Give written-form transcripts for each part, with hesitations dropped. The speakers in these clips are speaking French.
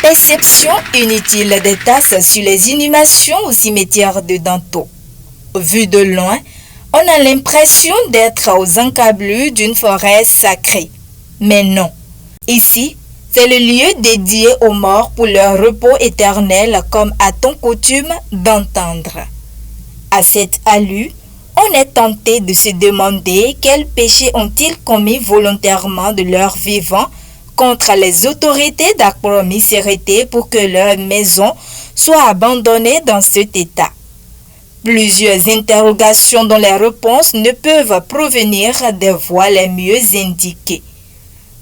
Perception inutile des tasses sur les inhumations au cimetière de Danto. Vu de loin, on a l'impression d'être aux encablures d'une forêt sacrée. Mais non, ici, c'est le lieu dédié aux morts pour leur repos éternel comme a-t-on coutume d'entendre. À cette allure, on est tenté de se demander quels péchés ont-ils commis volontairement de leur vivant contre les autorités d'Akpro-Miserete pour que leur maison soit abandonnée dans cet état. Plusieurs interrogations dont les réponses ne peuvent provenir des voies les mieux indiquées.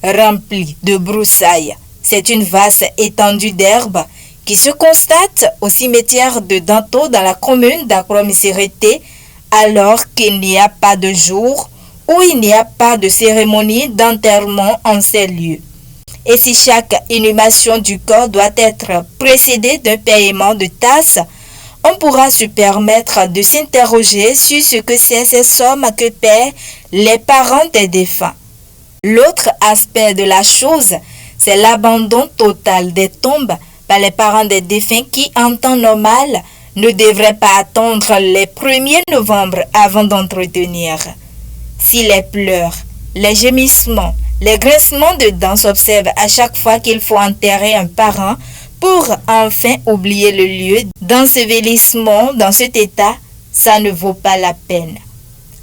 Remplie de broussailles, c'est une vaste étendue d'herbe qui se constate au cimetière de Danto dans la commune d'Akpro-Miserete alors qu'il n'y a pas de jour où il n'y a pas de cérémonie d'enterrement en ces lieux. Et si chaque inhumation du corps doit être précédée d'un paiement de tasses, on pourra se permettre de s'interroger sur ce que c'est ces sommes que paient les parents des défunts. L'autre aspect de la chose, c'est l'abandon total des tombes par les parents des défunts qui, en temps normal, ne devraient pas attendre les 1er novembre avant d'entretenir. Si les pleurs, les gémissements, les grincements de dents s'observent à chaque fois qu'il faut enterrer un parent pour enfin oublier le lieu d'ensevelissement dans cet état, ça ne vaut pas la peine.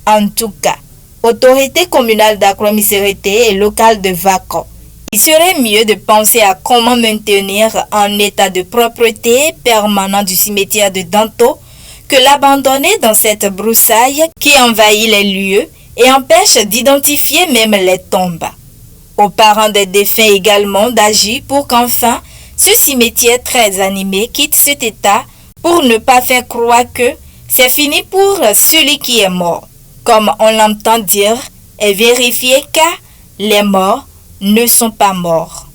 En tout cas, autorité communale d'Akpro-Miserete et locale de Vako, il serait mieux de penser à comment maintenir un état de propreté permanent du cimetière de Danto que l'abandonner dans cette broussaille qui envahit les lieux et empêche d'identifier même les tombes. Aux parents des défunts également d'agir pour qu'enfin ce cimetière très animé quitte cet état pour ne pas faire croire que c'est fini pour celui qui est mort, comme on l'entend dire, et vérifier que les morts ne sont pas morts.